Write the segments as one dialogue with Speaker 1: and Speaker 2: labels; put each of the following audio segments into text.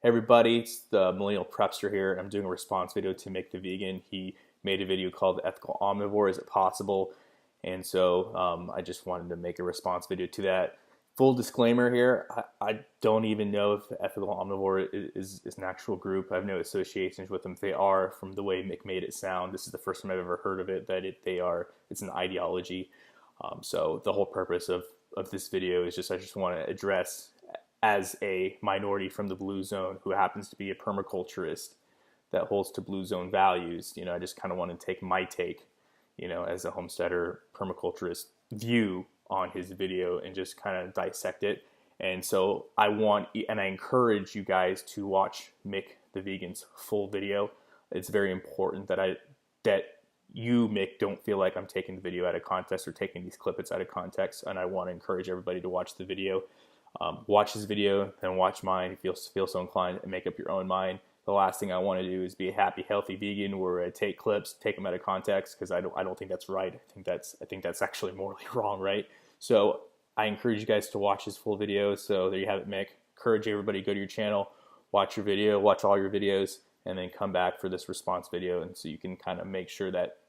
Speaker 1: Hey everybody, it's the Millennial Prepster here, and I'm doing a response video to Mick the Vegan. He made a video called Ethical Omnivore, Is It Possible? And so I just wanted to make a response video to that. Full disclaimer here, I don't even know if Ethical Omnivore is an actual group. I have no associations with them. If they are, from the way Mick made it sound, this is the first time I've ever heard of it, that it's an ideology. So the whole purpose of this video is I just want to address, as a minority from the blue zone who happens to be a permaculturist that holds to blue zone values, I just kind of want to take my take, as a homesteader permaculturist view on his video and just kind of dissect it. And so I encourage you guys to watch Mick the Vegan's full video. It's very important that you, Mick, don't feel like I'm taking the video out of context or taking these clippets out of context. And I want to encourage everybody to watch the video. Watch his video, then watch mine if you feel so inclined, and make up your own mind. The last thing I want to do is be a happy, healthy vegan where I take clips, take them out of context, because I don't think that's right. I think that's actually morally wrong, right? So I encourage you guys to watch his full video. So there you have it, Mick. Encourage everybody to go to your channel, watch your video, watch all your videos, and then come back for this response video, and so you can kind of make sure that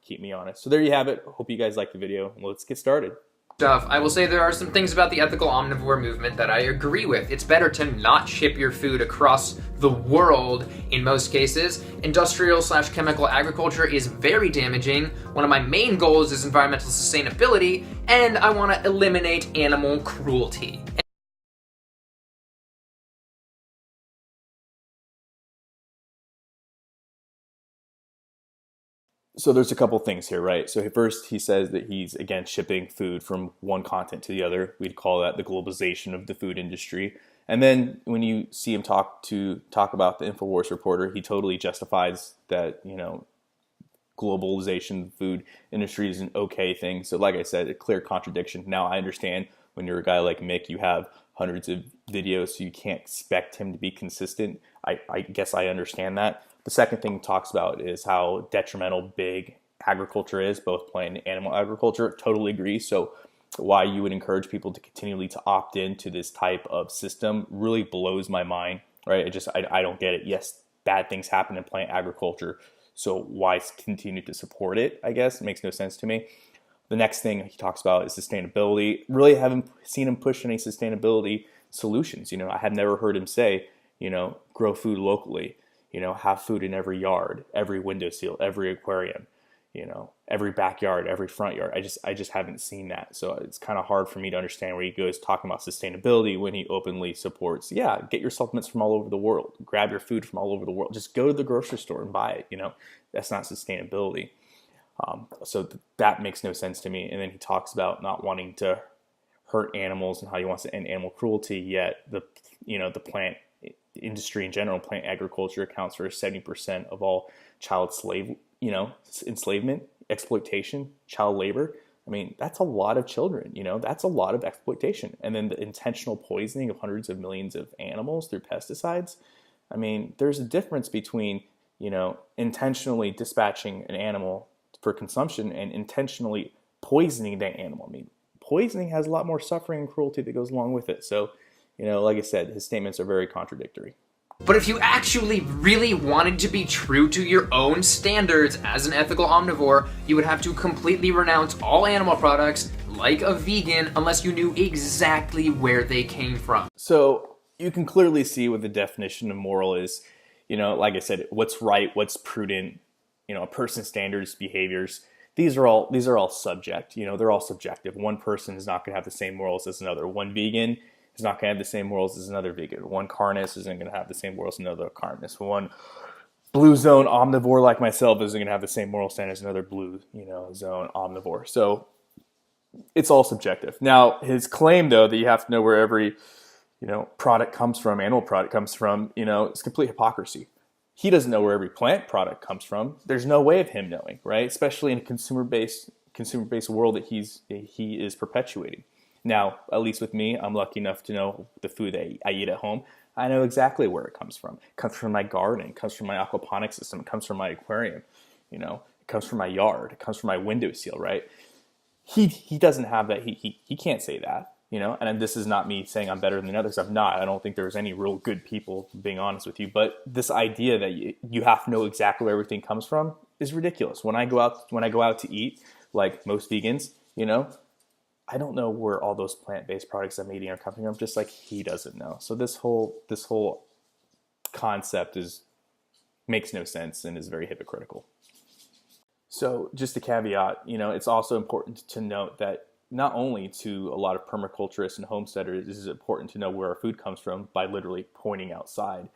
Speaker 1: keep me honest. So there you have it. Hope you guys like the video. Let's get started.
Speaker 2: I will say there are some things about the ethical omnivore movement that I agree with. It's better to not ship your food across the world in most cases. Industrial/chemical agriculture is very damaging. One of my main goals is environmental sustainability, and I want to eliminate animal cruelty.
Speaker 1: So there's a couple things here, right? So first, he says that he's against shipping food from one continent to the other. We'd call that the globalization of the food industry. And then when you see him talk about the InfoWars reporter, he totally justifies that, globalization of the food industry is an okay thing. So like I said, a clear contradiction. Now I understand when you're a guy like Mick, you have hundreds of videos, so you can't expect him to be consistent. I guess I understand that. The second thing he talks about is how detrimental big agriculture is, both plant and animal agriculture. Totally agree. So why you would encourage people to continually to opt into this type of system really blows my mind, right? I don't get it. Yes, bad things happen in plant agriculture, so why continue to support it? I guess it makes no sense to me. The next thing he talks about is sustainability. Really haven't seen him push any sustainability solutions. I have never heard him say, grow food locally. Have food in every yard, every windowsill, every aquarium, every backyard, every front yard. I just haven't seen that. So it's kind of hard for me to understand where he goes talking about sustainability when he openly supports, get your supplements from all over the world, grab your food from all over the world, just go to the grocery store and buy it. That's not sustainability. So that makes no sense to me. And then he talks about not wanting to hurt animals and how he wants to end animal cruelty, yet the plant industry in general, plant agriculture, accounts for 70% of all child enslavement, exploitation, child labor. I mean, that's a lot of children, that's a lot of exploitation. And then the intentional poisoning of hundreds of millions of animals through pesticides. I mean, there's a difference between, intentionally dispatching an animal for consumption and intentionally poisoning that animal. I mean, poisoning has a lot more suffering and cruelty that goes along with it. So, like I said, his statements are very contradictory.
Speaker 2: But if you actually really wanted to be true to your own standards as an ethical omnivore, you would have to completely renounce all animal products like a vegan unless you knew exactly where they came from.
Speaker 1: So you can clearly see what the definition of moral is. Like I said, what's right, what's prudent, a person's standards, behaviors. These are all subject. They're all subjective. One person is not going to have the same morals as another. One vegan is not going to have the same morals as another vegan. One carnist isn't going to have the same morals as another carnist. One blue zone omnivore like myself isn't going to have the same moral standards as another blue zone omnivore. So it's all subjective. Now, his claim, though, that you have to know where every product comes from, animal product comes from, it's complete hypocrisy. He doesn't know where every plant product comes from. There's no way of him knowing, right? Especially in a consumer-based world that he is perpetuating. Now, at least with me, I'm lucky enough to know the food that I eat at home. I know exactly where it comes from. It comes from my garden. It comes from my aquaponics system. It comes from my aquarium. It comes from my yard. It comes from my windowsill, right? He doesn't have that. He can't say that. and this is not me saying I'm better than others. I'm not. I don't think there's any real good people, being honest with you. But this idea that you have to know exactly where everything comes from is ridiculous. When I go out to eat, like most vegans, I don't know where all those plant-based products I'm eating are coming from, just like he doesn't know. So this whole concept makes no sense and is very hypocritical. So just a caveat, it's also important to note that not only to a lot of permaculturists and homesteaders is it important to know where our food comes from by literally pointing outside.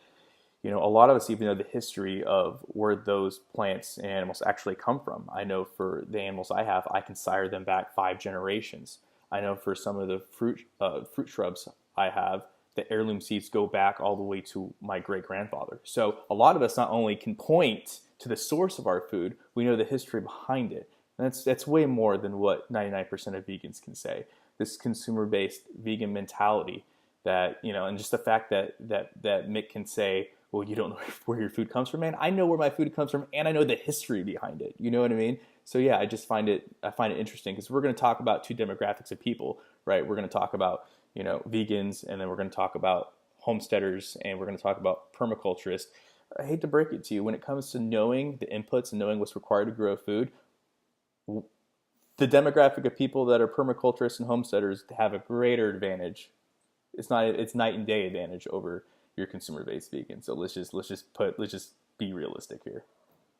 Speaker 1: A lot of us even know the history of where those plants and animals actually come from. I know for the animals I have, I can sire them back 5 generations. I know for some of the fruit shrubs I have, the heirloom seeds go back all the way to my great-grandfather. So a lot of us not only can point to the source of our food, we know the history behind it. And that's way more than what 99% of vegans can say. This consumer-based vegan mentality that, and just the fact that Mick can say, well, you don't know where your food comes from, man. I know where my food comes from, and I know the history behind it. You know what I mean? So yeah, I find it interesting because we're going to talk about 2 demographics of people, right? We're going to talk about, vegans, and then we're going to talk about homesteaders, and we're going to talk about permaculturists. I hate to break it to you, when it comes to knowing the inputs and knowing what's required to grow food, the demographic of people that are permaculturists and homesteaders have a greater advantage. It's night and day advantage over your consumer-based vegan. So let's just be realistic here.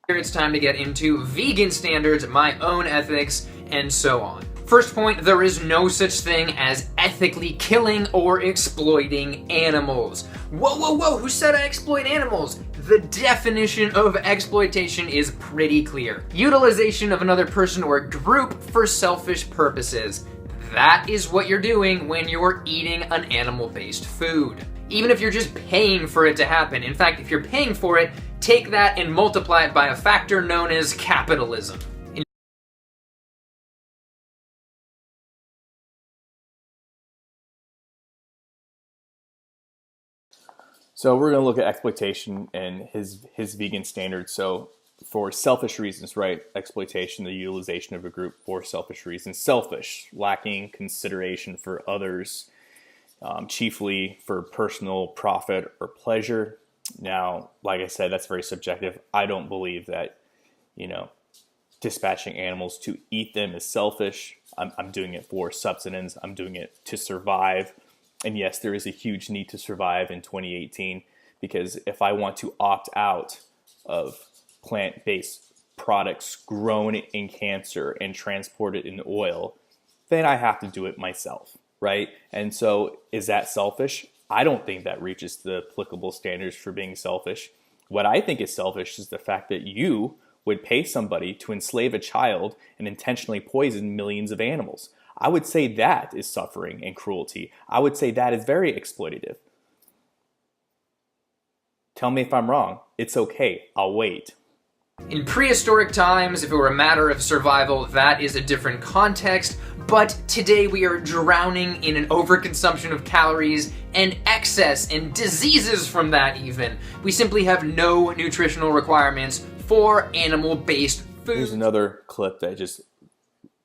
Speaker 2: Here it's time to get into vegan standards, my own ethics, and so on. First point, there is no such thing as ethically killing or exploiting animals. Whoa, who said I exploit animals? The definition of exploitation is pretty clear. Utilization of another person or group for selfish purposes. That is what you're doing when you're eating an animal-based food. Even if you're just paying for it to happen. In fact, if you're paying for it, take that and multiply it by a factor known as capitalism.
Speaker 1: So we're going to look at exploitation and his vegan standards. So for selfish reasons, right? Exploitation, the utilization of a group for selfish reasons. Selfish, lacking consideration for others, chiefly for personal profit or pleasure. Now, like I said, that's very subjective. I don't believe that, dispatching animals to eat them is selfish. I'm doing it for subsistence. I'm doing it to survive. And yes, there is a huge need to survive in 2018 because if I want to opt out of plant-based products grown in cancer and transported in oil, then I have to do it myself, right? And so is that selfish? I don't think that reaches the applicable standards for being selfish. What I think is selfish is the fact that you would pay somebody to enslave a child and intentionally poison millions of animals. I would say that is suffering and cruelty. I would say that is very exploitative. Tell me if I'm wrong. It's okay. I'll wait.
Speaker 2: In prehistoric times, if it were a matter of survival, that is a different context, but today we are drowning in an overconsumption of calories and excess and diseases from that even. We simply have no nutritional requirements for animal-based food.
Speaker 1: Here's another clip that just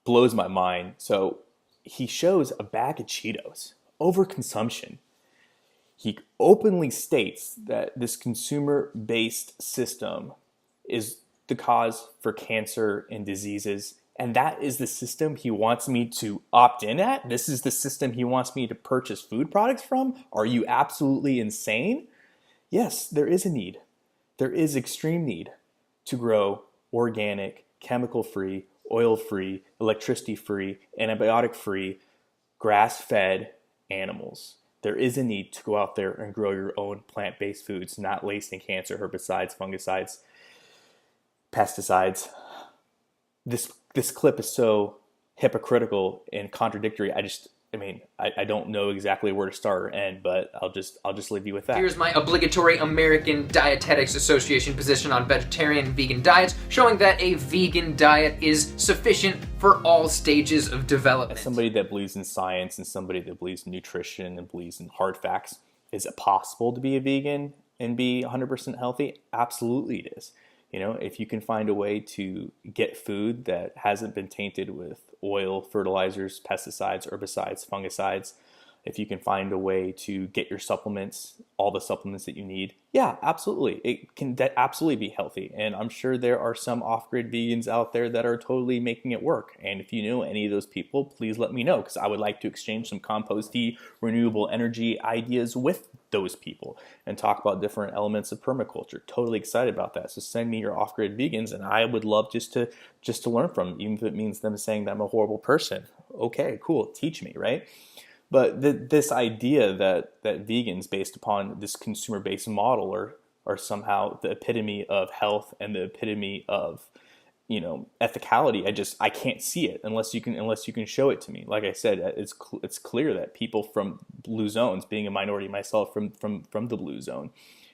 Speaker 1: blows my mind. So he shows a bag of Cheetos, overconsumption. He openly states that this consumer-based system is the cause for cancer and diseases, and that is the system he wants me to opt in at? This is the system he wants me to purchase food products from? Are you absolutely insane? Yes, there is a need. There is extreme need to grow organic, chemical-free, oil-free, electricity-free, antibiotic-free, grass-fed animals. There is a need to go out there and grow your own plant-based foods, not laced in cancer, herbicides, fungicides, pesticides. This clip is so hypocritical and contradictory. I don't know exactly where to start or end, but I'll just leave you with that.
Speaker 2: Here's my obligatory American Dietetics Association position on vegetarian and vegan diets, showing that a vegan diet is sufficient for all stages of development.
Speaker 1: As somebody that believes in science and somebody that believes in nutrition and believes in hard facts, is it possible to be a vegan and be 100% healthy? Absolutely it is. If you can find a way to get food that hasn't been tainted with oil, fertilizers, pesticides, herbicides, fungicides, if you can find a way to get your supplements, all the supplements that you need, yeah, absolutely. It can absolutely be healthy. And I'm sure there are some off-grid vegans out there that are totally making it work. And if you know any of those people, please let me know, because I would like to exchange some composty, renewable energy ideas with those people and talk about different elements of permaculture. Totally excited about that. So send me your off-grid vegans, and I would love just to learn from them, even if it means them saying that I'm a horrible person. Okay, cool. Teach me, right? But this idea that vegans, based upon this consumer-based model, are somehow the epitome of health and the epitome of ethicality, I can't see it unless you can show it to me. Like I said, it's clear that people from blue zones, being a minority myself from the blue zone,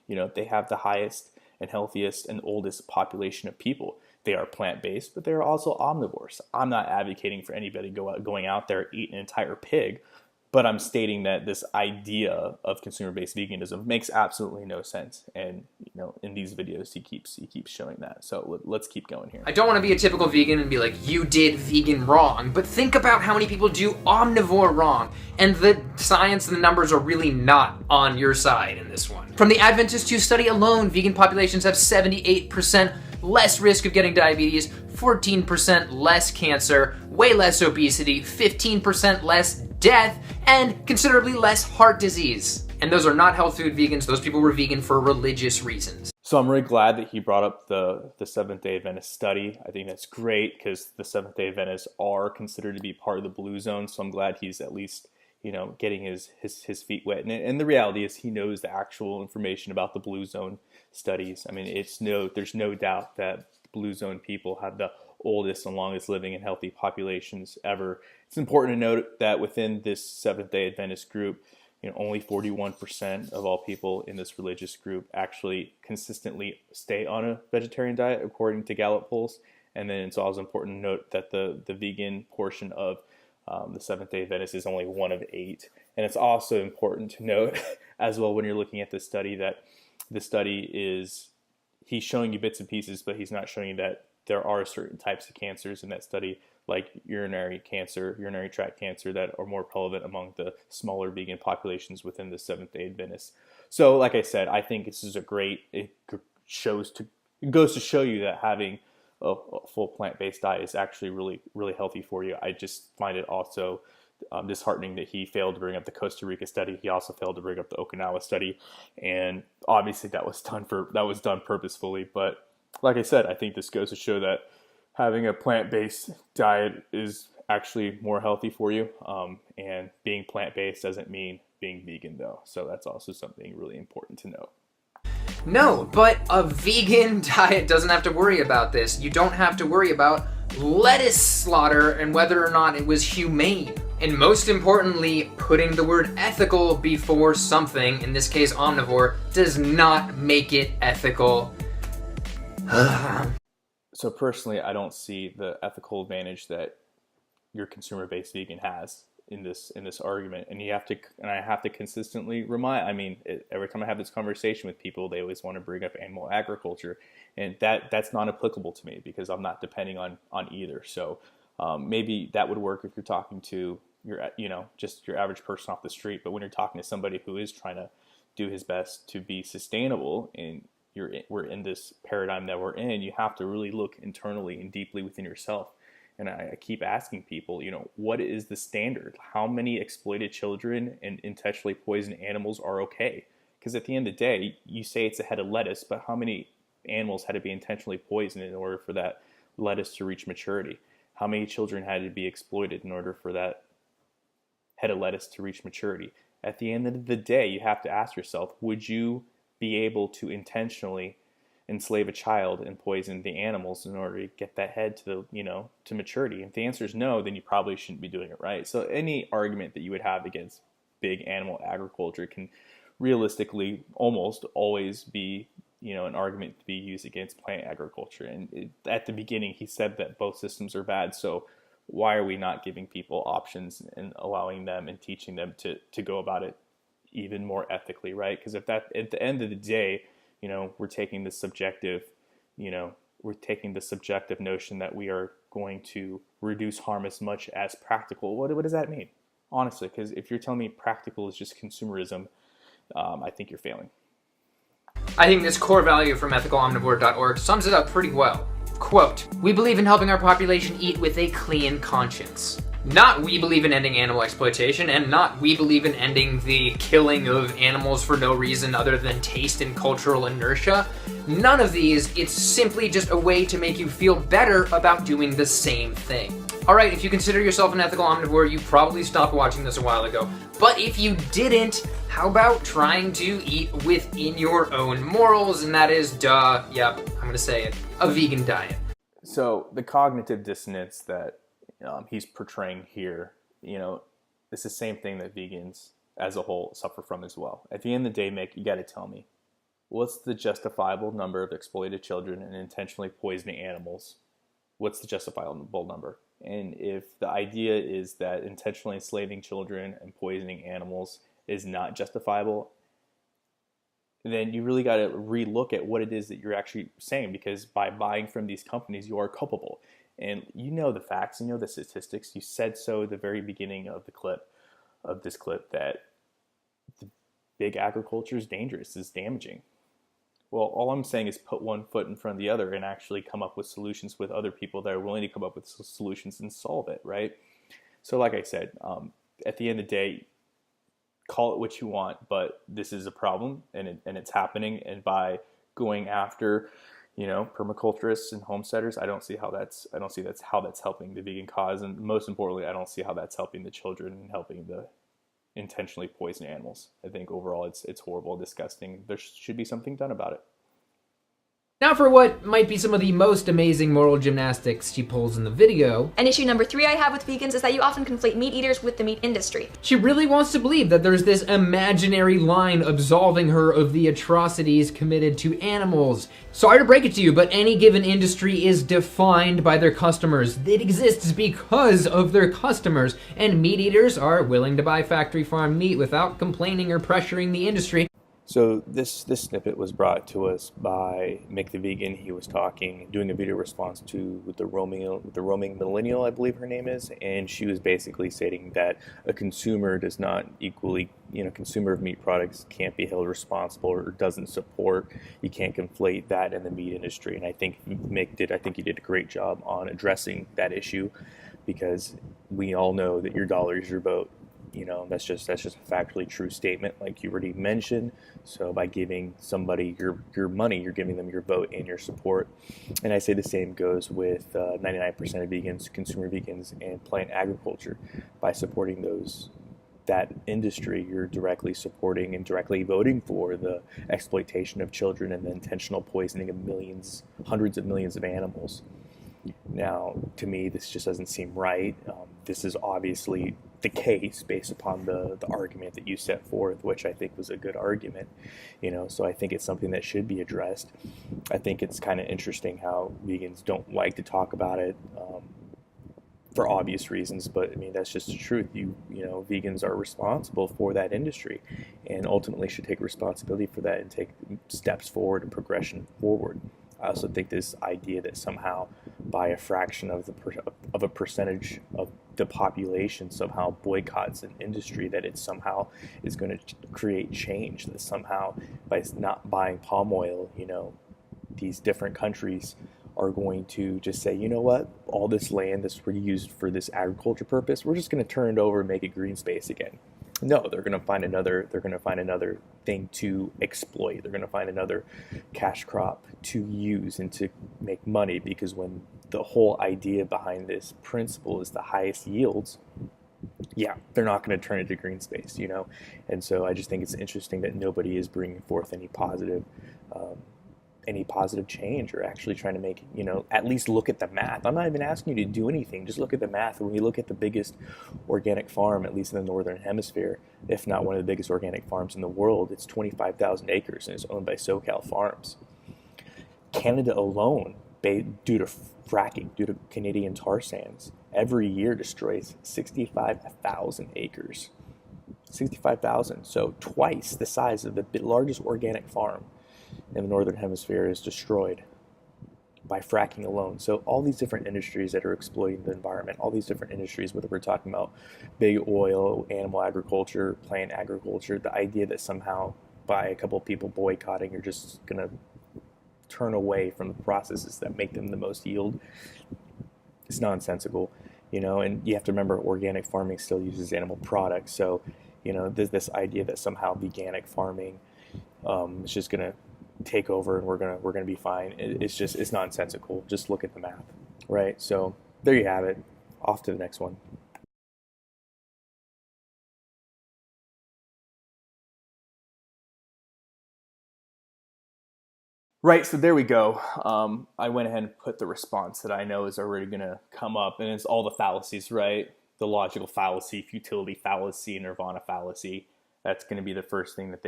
Speaker 1: they have the highest and healthiest and oldest population of people. They are plant-based, but they are also omnivores. I'm not advocating for anybody going out there eating an entire pig. But I'm stating that this idea of consumer-based veganism makes absolutely no sense, and in these videos he keeps showing that. So let's keep going here.
Speaker 2: I don't want to be a typical vegan and be like, you did vegan wrong, but think about how many people do omnivore wrong, and the science and the numbers are really not on your side in this one. From the Adventist 2 study alone, vegan populations have 78% less risk of getting diabetes, 14% less cancer, way less obesity, 15% less death, and considerably less heart disease. And those are not health food vegans. Those people were vegan for religious reasons.
Speaker 1: So I'm really glad that he brought up the Seventh-day Adventist study. I think that's great, because the Seventh-day Adventists are considered to be part of the blue zone. So I'm glad he's at least getting his feet wet. And the reality is he knows the actual information about the blue zone studies. I mean, there's no doubt that blue zone people have the oldest and longest living and healthy populations ever. It's important to note that within this Seventh-day Adventist group, only 41% of all people in this religious group actually consistently stay on a vegetarian diet, according to Gallup polls. And then it's also important to note that the vegan portion of the Seventh-day Adventist is only 1 of 8. And it's also important to note as well, when you're looking at this study, that the study he's showing you bits and pieces, but he's not showing you that there are certain types of cancers in that study, like urinary tract cancer, that are more prevalent among the smaller vegan populations within the Seventh-day Adventists. So like I said, I think this is it goes to show you that having a full plant-based diet is actually really, really healthy for you. I just find it also disheartening that he failed to bring up the Costa Rica study. He also failed to bring up the Okinawa study, and obviously that was done purposefully. But like I said, I think this goes to show that having a plant-based diet is actually more healthy for you. And being plant-based doesn't mean being vegan, though. So that's also something really important to know.
Speaker 2: No, but a vegan diet doesn't have to worry about this. You don't have to worry about lettuce slaughter and whether or not it was humane. And most importantly, putting the word ethical before something, in this case omnivore, does not make it ethical.
Speaker 1: So personally, I don't see the ethical advantage that your consumer-based vegan has in this argument, and I have to consistently remind. Every time I have this conversation with people, they always want to bring up animal agriculture, and that's not applicable to me because I'm not depending on either. So maybe that would work if you're talking to just your average person off the street, but when you're talking to somebody who is trying to do his best to be sustainable, and we're in this paradigm that we're in, you have to really look internally and deeply within yourself. And I keep asking people, what is the standard? How many exploited children and intentionally poisoned animals are okay? Because at the end of the day, you say it's a head of lettuce, but how many animals had to be intentionally poisoned in order for that lettuce to reach maturity? How many children had to be exploited in order for that head of lettuce to reach maturity? At the end of the day, you have to ask yourself, would you be able to intentionally enslave a child and poison the animals in order to get that head to maturity? If the answer is no, then you probably shouldn't be doing it right. So any argument that you would have against big animal agriculture can realistically almost always be an argument to be used against plant agriculture. And at the beginning, he said that both systems are bad. So why are we not giving people options and allowing them and teaching them to go about it even more ethically, right? Because if that, at the end of the day, we're taking this subjective, we're taking the subjective notion that we are going to reduce harm as much as practical. What does that mean? Honestly, because if you're telling me practical is just consumerism, I think you're failing.
Speaker 2: I think this core value from ethicalomnivore.org sums it up pretty well. Quote, "We believe in helping our population eat with a clean conscience." Not we believe in ending animal exploitation, and not we believe in ending the killing of animals for no reason other than taste and cultural inertia. None of these. It's simply just a way to make you feel better about doing the same thing. Alright, if you consider yourself an ethical omnivore, you probably stopped watching this a while ago. But if you didn't, how about trying to eat within your own morals? And that is, I'm gonna say it, a vegan diet.
Speaker 1: So the cognitive dissonance that he's portraying here, it's the same thing that vegans as a whole suffer from as well. At the end of the day, Mick, you got to tell me, what's the justifiable number of exploited children and intentionally poisoning animals? What's the justifiable number? And if the idea is that intentionally enslaving children and poisoning animals is not justifiable, then you really got to relook at what it is that you're actually saying, because by buying from these companies, you are culpable. And you know the facts, you know the statistics. You said so at the very beginning of this clip, that the big agriculture is dangerous, is damaging. Well, all I'm saying is put one foot in front of the other and actually come up with solutions with other people that are willing to come up with solutions and solve it, right? So like I said, at the end of the day, call it what you want, but this is a problem, and it's happening. And by going after, permaculturists and homesteaders, I don't see how that's helping the vegan cause, and most importantly, I don't see how that's helping the children and helping the intentionally poisoned animals. I think overall it's horrible, disgusting. There should be something done about it.
Speaker 2: Now for what might be some of the most amazing moral gymnastics she pulls in the video.
Speaker 3: And issue number 3 I have with vegans is that you often conflate meat eaters with the meat industry.
Speaker 2: She really wants to believe that there's this imaginary line absolving her of the atrocities committed to animals. Sorry to break it to you, but any given industry is defined by their customers. It exists because of their customers, and meat eaters are willing to buy factory farm meat without complaining or pressuring the industry.
Speaker 1: So this snippet was brought to us by Mick the Vegan. He was doing a video response to the roaming millennial, I believe her name is, and she was basically stating that a consumer does not equally, consumer of meat products can't be held responsible or doesn't support. You can't conflate that in the meat industry, and I think Mick did a great job on addressing that issue, because we all know that your dollar is your vote. That's just a factually true statement, like you already mentioned. So by giving somebody your money, you're giving them your vote and your support. And I say the same goes with 99% of vegans, consumer vegans, and plant agriculture. By supporting that industry, you're directly supporting and directly voting for the exploitation of children and the intentional poisoning of hundreds of millions of animals. Now, to me, this just doesn't seem right. This is obviously the case based upon the argument that you set forth, which I think was a good argument. So I think it's something that should be addressed. I think it's kind of interesting how vegans don't like to talk about it for obvious reasons, but I mean, that's just the truth. Vegans are responsible for that industry and ultimately should take responsibility for that and take steps forward and progression forward. I also think this idea that somehow by a fraction of a percentage of the population somehow boycotts an industry, that it somehow is going to create change, that somehow by not buying palm oil, these different countries are going to just say, you know what, all this land that's used for this agriculture purpose, we're just going to turn it over and make it green space again. No, they're going to find another thing to exploit. They're going to find another cash crop to use and to make money, because when the whole idea behind this principle is the highest yields, they're not going to turn it to green space, And so I just think it's interesting that nobody is bringing forth any positive change, or actually trying to make, at least look at the math. I'm not even asking you to do anything. Just look at the math. When we look at the biggest organic farm, at least in the Northern Hemisphere, if not one of the biggest organic farms in the world, it's 25,000 acres and it's owned by SoCal Farms. Canada alone, due to fracking, due to Canadian tar sands, every year destroys 65,000 acres. 65,000. So twice the size of the largest organic farm in the Northern Hemisphere is destroyed by fracking alone. So all these different industries that are exploiting the environment, all these different industries, whether we're talking about big oil, animal agriculture, plant agriculture, the idea that somehow by a couple of people boycotting, you're just going to turn away from the processes that make them the most yield is nonsensical, and you have to remember organic farming still uses animal products. So, there's this idea that somehow veganic farming is just going to take over and we're gonna be fine. It's nonsensical. Just look at the math, right? So there you have it. Off to the next one. Right, so there we go. I went ahead and put the response that I know is already going to come up, and it's all the fallacies, right? The logical fallacy, futility fallacy, nirvana fallacy. That's going to be the first thing that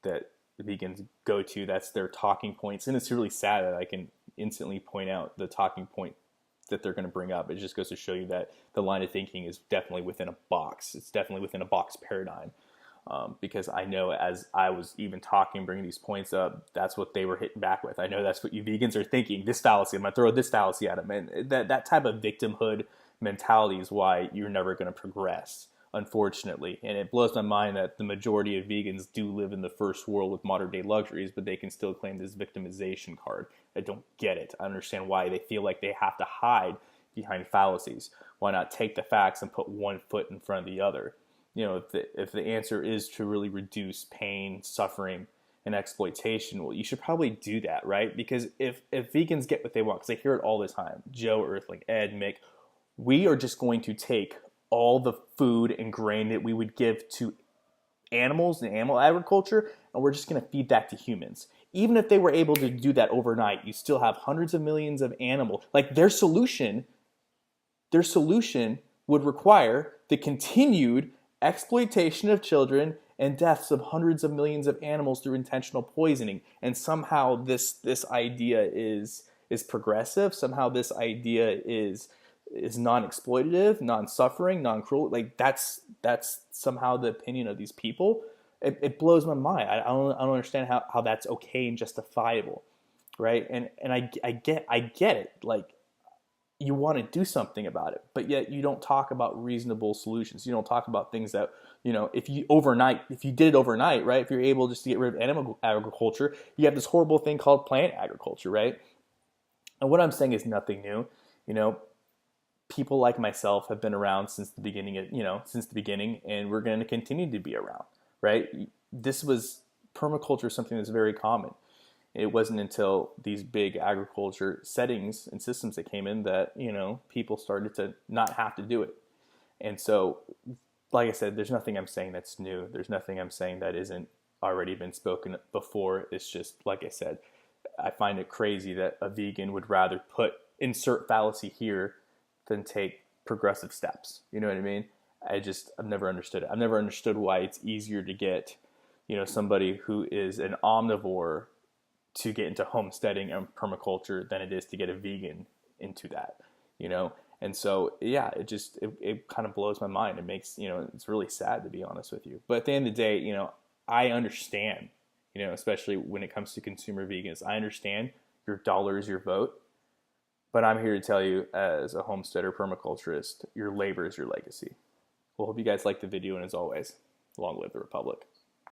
Speaker 1: that vegans go to. That's their talking points, and it's really sad that I can instantly point out the talking point that they're going to bring up. It just goes to show you that the line of thinking is definitely within a box. It's definitely within a box paradigm. Because I know as I was even talking, bringing these points up, that's what they were hitting back with. I know that's what you vegans are thinking. This fallacy, I'm going to throw this fallacy at them. And that type of victimhood mentality is why you're never going to progress, unfortunately. And it blows my mind that the majority of vegans do live in the first world with modern day luxuries, but they can still claim this victimization card. I don't get it. I understand why they feel like they have to hide behind fallacies. Why not take the facts and put one foot in front of the other? If the answer is to really reduce pain, suffering, and exploitation, well, you should probably do that, right? Because if vegans get what they want, because I hear it all the time, Joe, Earthling, Ed, Mick, we are just going to take all the food and grain that we would give to animals and animal agriculture, and we're just going to feed that to humans. Even if they were able to do that overnight, you still have hundreds of millions of animals. Like their solution would require the continued exploitation of children and deaths of hundreds of millions of animals through intentional poisoning. And somehow this idea is progressive. Somehow this idea is non-exploitative, non-suffering, non-cruel. Like that's somehow the opinion of these people. It blows my mind. I don't understand how that's okay and justifiable, right? And I get it. Like, you want to do something about it, but yet you don't talk about reasonable solutions. You don't talk about things that, if you did it overnight, right? If you're able just to get rid of animal agriculture, you have this horrible thing called plant agriculture, right? And what I'm saying is nothing new. People like myself have been around since the beginning, and we're going to continue to be around, right? Permaculture is something that's very common. It wasn't until these big agriculture settings and systems that came in that, people started to not have to do it. And so, like I said, there's nothing I'm saying that's new. There's nothing I'm saying that isn't already been spoken before. It's just, like I said, I find it crazy that a vegan would rather insert fallacy here than take progressive steps. You know what I mean? I've never understood it. I've never understood why it's easier to get, somebody who is an omnivore to get into homesteading and permaculture than it is to get a vegan into that, And so, yeah, it kind of blows my mind. It makes, it's really sad, to be honest with you. But at the end of the day, I understand, especially when it comes to consumer vegans, I understand your dollar is your vote. But I'm here to tell you, as a homesteader permaculturist, your labor is your legacy. Well, hope you guys liked the video, and as always, long live the Republic.